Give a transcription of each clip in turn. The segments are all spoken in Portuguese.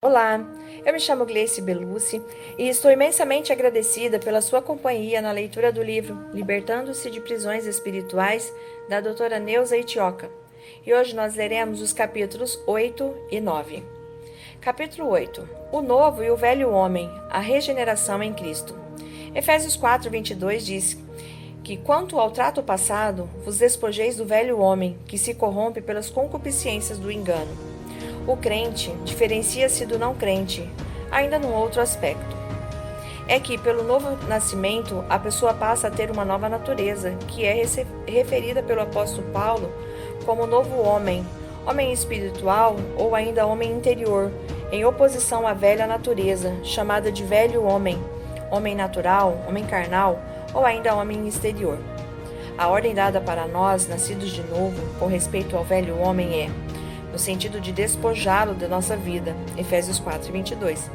Olá, eu me chamo Gleice Belucci e estou imensamente agradecida pela sua companhia na leitura do livro Libertando-se de Prisões Espirituais, da doutora Neuza Itioca. E hoje nós leremos os capítulos 8 e 9. Capítulo 8. O novo e o velho homem, a regeneração em Cristo. Efésios 4:22 diz que, quanto ao trato passado, vos despojeis do velho homem, que se corrompe pelas concupiscências do engano. O crente diferencia-se do não crente, ainda num outro aspecto. É que, pelo novo nascimento, a pessoa passa a ter uma nova natureza, que é referida pelo apóstolo Paulo como novo homem, homem espiritual ou ainda homem interior, em oposição à velha natureza, chamada de velho homem, homem natural, homem carnal ou ainda homem exterior. A ordem dada para nós, nascidos de novo, com respeito ao velho homem é, no sentido de despojá-lo da nossa vida, Efésios 4:22.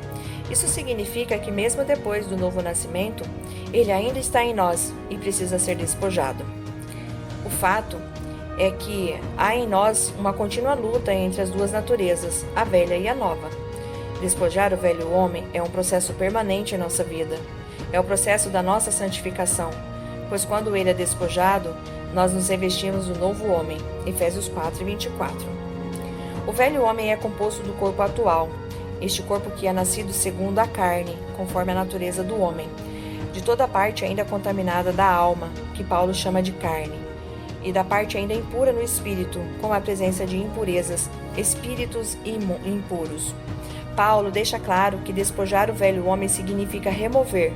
Isso significa que mesmo depois do novo nascimento, ele ainda está em nós e precisa ser despojado. O fato é que há em nós uma contínua luta entre as duas naturezas, a velha e a nova. Despojar o velho homem é um processo permanente em nossa vida. É o processo da nossa santificação, pois quando ele é despojado, nós nos revestimos do novo homem, Efésios 4:24. O velho homem é composto do corpo atual, este corpo que é nascido segundo a carne, conforme a natureza do homem, de toda a parte ainda contaminada da alma, que Paulo chama de carne, e da parte ainda impura no espírito, com a presença de impurezas, espíritos impuros. Paulo deixa claro que despojar o velho homem significa remover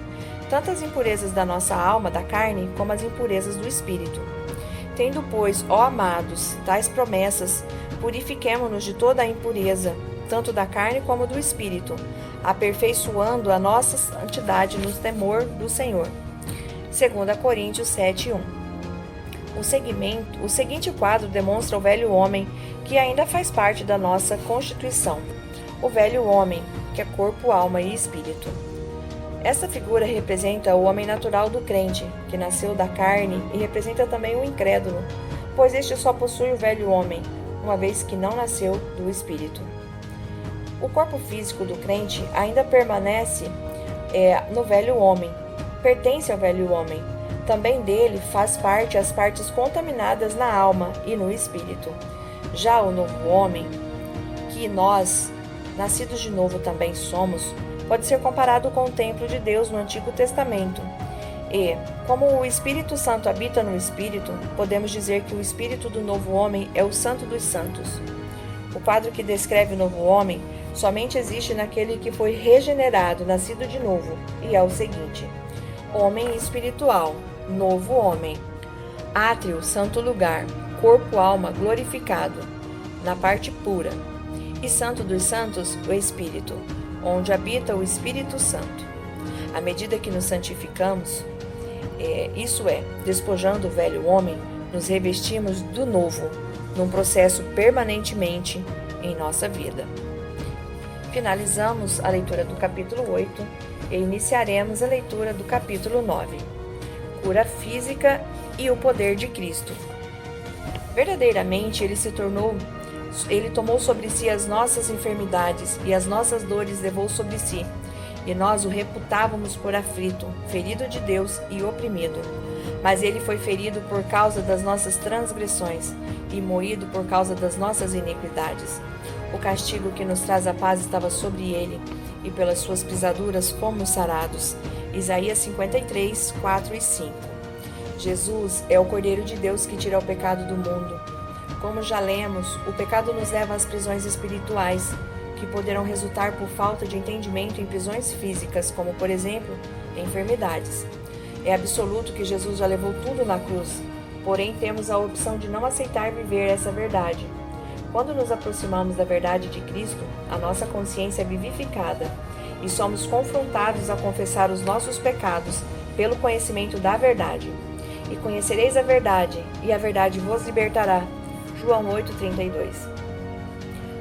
tanto as impurezas da nossa alma, da carne, como as impurezas do espírito. Tendo, pois, ó amados, tais promessas, purifiquemo-nos de toda a impureza, tanto da carne como do espírito, aperfeiçoando a nossa santidade no temor do Senhor. 2 Coríntios 7:1. O seguinte quadro demonstra o velho homem que ainda faz parte da nossa constituição. O velho homem, que é corpo, alma e espírito. Essa figura representa o homem natural do crente, que nasceu da carne, e representa também o incrédulo, pois este só possui o velho homem, uma vez que não nasceu do espírito. O corpo físico do crente ainda permanece no velho homem, pertence ao velho homem. Também dele faz parte as partes contaminadas na alma e no espírito. Já o novo homem, que nós, nascidos de novo, também somos, pode ser comparado com o templo de Deus no Antigo Testamento. E, como o Espírito Santo habita no Espírito, podemos dizer que o Espírito do novo homem é o Santo dos Santos. O quadro que descreve o novo homem somente existe naquele que foi regenerado, nascido de novo, e é o seguinte: homem espiritual, novo homem. Átrio, santo lugar, corpo, alma, glorificado, na parte pura. E Santo dos Santos, o Espírito, onde habita o Espírito Santo. À medida que nos santificamos, isso é, despojando o velho homem, nos revestimos do novo, num processo permanentemente em nossa vida. Finalizamos a leitura do capítulo 8 e iniciaremos a leitura do capítulo 9. Cura física e o poder de Cristo. Verdadeiramente, ele tomou sobre si as nossas enfermidades e as nossas dores levou sobre si. E nós o reputávamos por aflito, ferido de Deus e oprimido. Mas ele foi ferido por causa das nossas transgressões e moído por causa das nossas iniquidades. O castigo que nos traz a paz estava sobre ele, e pelas suas pisaduras fomos sarados. Isaías 53, 4 e 5. Jesus é o Cordeiro de Deus que tira o pecado do mundo. Como já lemos, o pecado nos leva às prisões espirituais, que poderão resultar por falta de entendimento em prisões físicas, como, por exemplo, enfermidades. É absoluto que Jesus já levou tudo na cruz, porém temos a opção de não aceitar viver essa verdade. Quando nos aproximamos da verdade de Cristo, a nossa consciência é vivificada e somos confrontados a confessar os nossos pecados pelo conhecimento da verdade. E conhecereis a verdade, e a verdade vos libertará. João 8:32.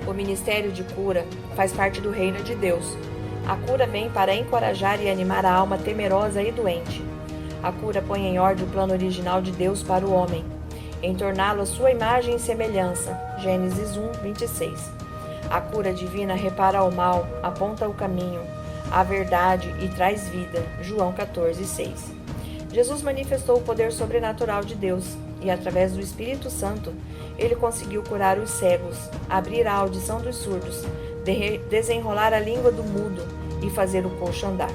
O ministério de cura faz parte do reino de Deus. A cura vem para encorajar e animar a alma temerosa e doente. A cura põe em ordem o plano original de Deus para o homem, em torná-lo a sua imagem e semelhança. Gênesis 1:26. A cura divina repara o mal, aponta o caminho, a verdade e traz vida. João 14:6. Jesus manifestou o poder sobrenatural de Deus e, através do Espírito Santo, ele conseguiu curar os cegos, abrir a audição dos surdos, desenrolar a língua do mudo e fazer o coxo andar.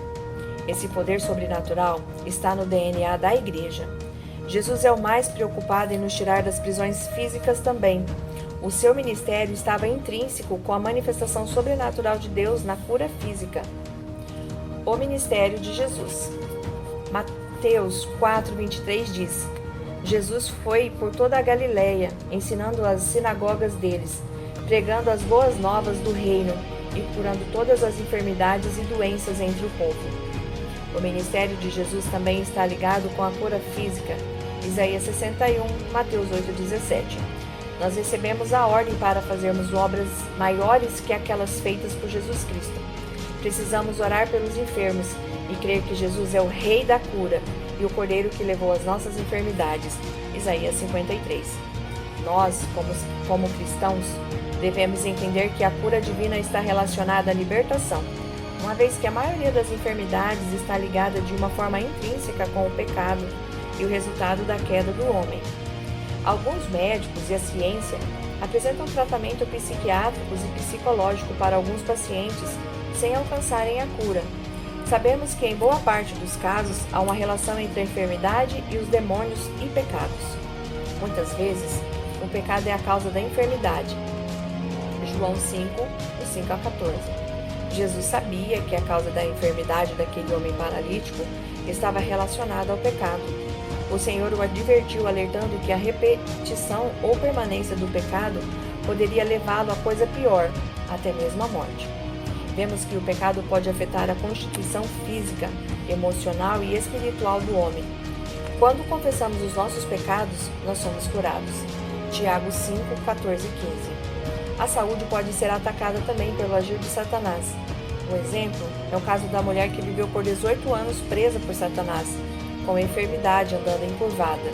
Esse poder sobrenatural está no DNA da Igreja. Jesus é o mais preocupado em nos tirar das prisões físicas também. O seu ministério estava intrínseco com a manifestação sobrenatural de Deus na cura física. O ministério de Jesus. Mateus 4:23 diz: Jesus foi por toda a Galileia, ensinando as sinagogas deles, pregando as boas novas do reino e curando todas as enfermidades e doenças entre o povo. O ministério de Jesus também está ligado com a cura física. Isaías 61, Mateus 8:17. Nós recebemos a ordem para fazermos obras maiores que aquelas feitas por Jesus Cristo. Precisamos orar pelos enfermos e crer que Jesus é o Rei da cura e o Cordeiro que levou as nossas enfermidades. Isaías 53. Nós, como cristãos, devemos entender que a cura divina está relacionada à libertação, uma vez que a maioria das enfermidades está ligada de uma forma intrínseca com o pecado e o resultado da queda do homem. Alguns médicos e a ciência apresentam tratamento psiquiátricos e psicológico para alguns pacientes sem alcançarem a cura. Sabemos que em boa parte dos casos há uma relação entre a enfermidade e os demônios e pecados. Muitas vezes, o pecado é a causa da enfermidade. João 5, 5-14. Jesus sabia que a causa da enfermidade daquele homem paralítico estava relacionada ao pecado. O Senhor o advertiu, alertando que a repetição ou permanência do pecado poderia levá-lo a coisa pior, até mesmo a morte. Vemos que o pecado pode afetar a constituição física, emocional e espiritual do homem. Quando confessamos os nossos pecados, nós somos curados. Tiago 5, 14 e 15. A saúde pode ser atacada também pelo agir de Satanás. Um exemplo é o caso da mulher que viveu por 18 anos presa por Satanás, com enfermidade andando encurvada.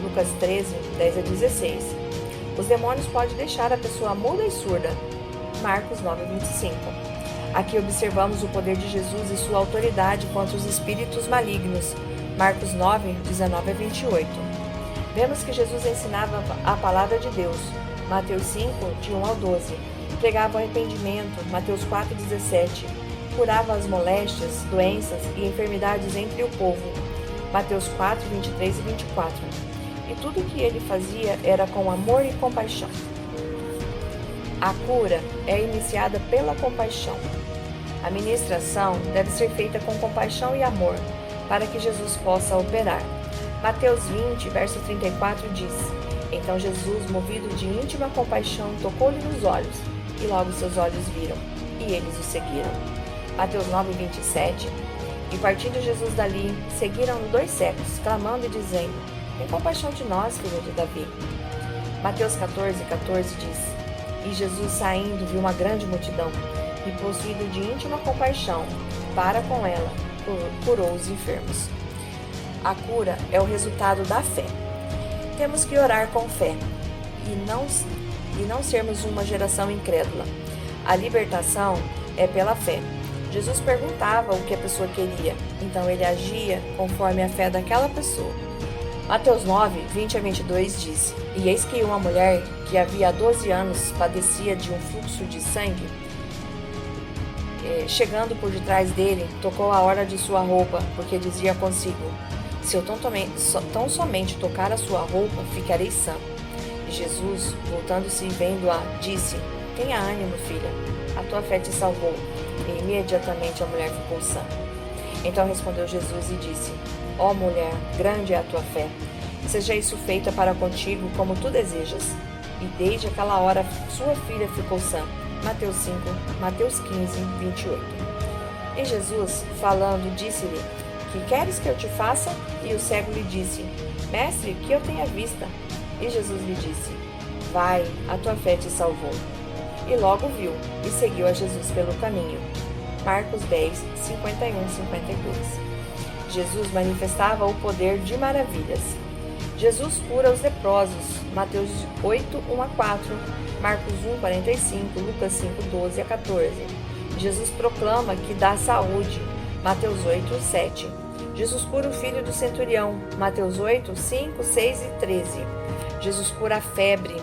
Lucas 13, 10 a 16. Os demônios podem deixar a pessoa muda e surda. Marcos 9, 25. Aqui observamos o poder de Jesus e sua autoridade contra os espíritos malignos. Marcos 9, 19 a 28. Vemos que Jesus ensinava a palavra de Deus. Mateus 5, de 1 ao 12. Pregava o arrependimento. Mateus 4, 17. Curava as moléstias, doenças e enfermidades entre o povo. Mateus 4, 23 e 24. E tudo o que ele fazia era com amor e compaixão. A cura é iniciada pela compaixão. A ministração deve ser feita com compaixão e amor, para que Jesus possa operar. Mateus 20, verso 34 diz: Então Jesus, movido de íntima compaixão, tocou-lhe nos olhos, e logo seus olhos viram, e eles o seguiram. Mateus 9, 27. E partindo Jesus dali, seguiram-no 2 cegos, clamando e dizendo: Tem compaixão de nós, filho de Davi. Mateus 14, 14 diz: E Jesus, saindo, viu uma grande multidão, e possuído de íntima compaixão, para com ela, curou os enfermos. A cura é o resultado da fé. Temos que orar com fé e não sermos uma geração incrédula. A libertação é pela fé. Jesus perguntava o que a pessoa queria, então ele agia conforme a fé daquela pessoa. Mateus 9, 20 a 22 diz: E eis que uma mulher que havia 12 anos padecia de um fluxo de sangue, chegando por detrás dele, tocou a orla de sua roupa, porque dizia consigo: Se eu tão somente tocar a sua roupa, ficarei sã. E Jesus, voltando-se e vendo-a, disse: Tenha ânimo, filha, a tua fé te salvou. E imediatamente a mulher ficou sã. Então respondeu Jesus e disse: Ó mulher, grande é a tua fé. Seja isso feita para contigo como tu desejas. E desde aquela hora sua filha ficou sã. Mateus 5, Mateus 15, 28. E Jesus, falando, disse-lhe: Que queres que eu te faça? E o cego lhe disse: Mestre, que eu tenha vista. E Jesus lhe disse: Vai, a tua fé te salvou. E logo viu, e seguiu a Jesus pelo caminho. Marcos 10, 51, 52. Jesus manifestava o poder de maravilhas. Jesus cura os leprosos. Mateus 8, 1 a 4. Marcos 1:45, Lucas 5:12 a 14. Jesus proclama que dá saúde. Mateus 8:7. Jesus cura o filho do centurião. Mateus 8:5, 6 e 13. Jesus cura a febre.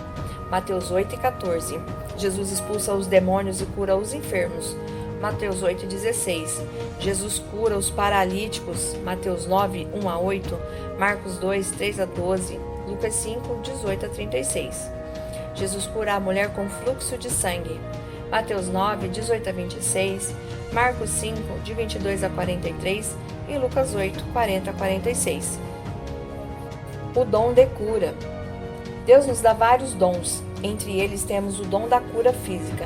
Mateus 8:14. Jesus expulsa os demônios e cura os enfermos. Mateus 8:16. Jesus cura os paralíticos. Mateus 9:1 a 8. Marcos 2:3 a 12. Lucas 5:18 a 36. Jesus cura a mulher com fluxo de sangue. Mateus 9:18 a 26. Marcos 5:22 a 43. E Lucas 8:40 a 46. O dom de cura. Deus nos dá vários dons. Entre eles temos o dom da cura física.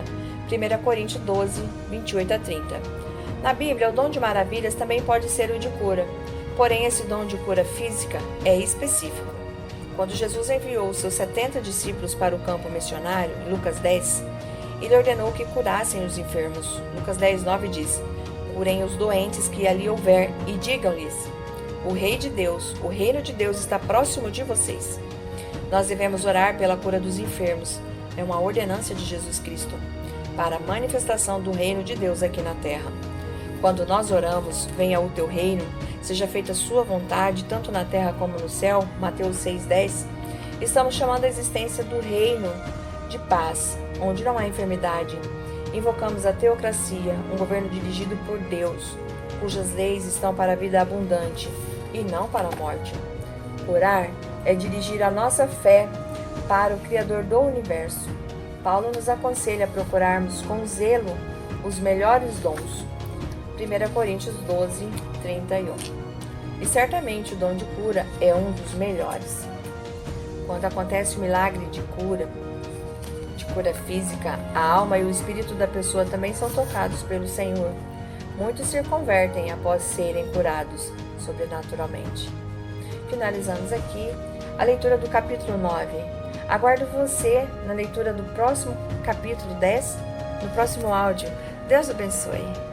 1 Coríntios 12, 28 a 30. Na Bíblia, o dom de maravilhas também pode ser o de cura. Porém, esse dom de cura física é específico. Quando Jesus enviou os seus 70 discípulos para o campo missionário, em Lucas 10, ele ordenou que curassem os enfermos. Lucas 10:9 diz: curem os doentes que ali houver e digam-lhes: o reino de Deus está próximo de vocês. Nós devemos orar pela cura dos enfermos. É uma ordenança de Jesus Cristo para a manifestação do reino de Deus aqui na terra. Quando nós oramos, venha o teu reino, seja feita a sua vontade, tanto na terra como no céu, Mateus 6:10, estamos chamando a existência do reino de paz, onde não há enfermidade. Invocamos a teocracia, um governo dirigido por Deus, cujas leis estão para a vida abundante e não para a morte. Orar é dirigir a nossa fé para o Criador do Universo. Paulo nos aconselha a procurarmos com zelo os melhores dons. 1 Coríntios 12, 31. E certamente o dom de cura é um dos melhores. Quando acontece o milagre de cura física, a alma e o espírito da pessoa também são tocados pelo Senhor. Muitos se convertem após serem curados sobrenaturalmente. Finalizamos aqui a leitura do capítulo 9. Aguardo você na leitura do próximo capítulo 10, no próximo áudio. Deus abençoe.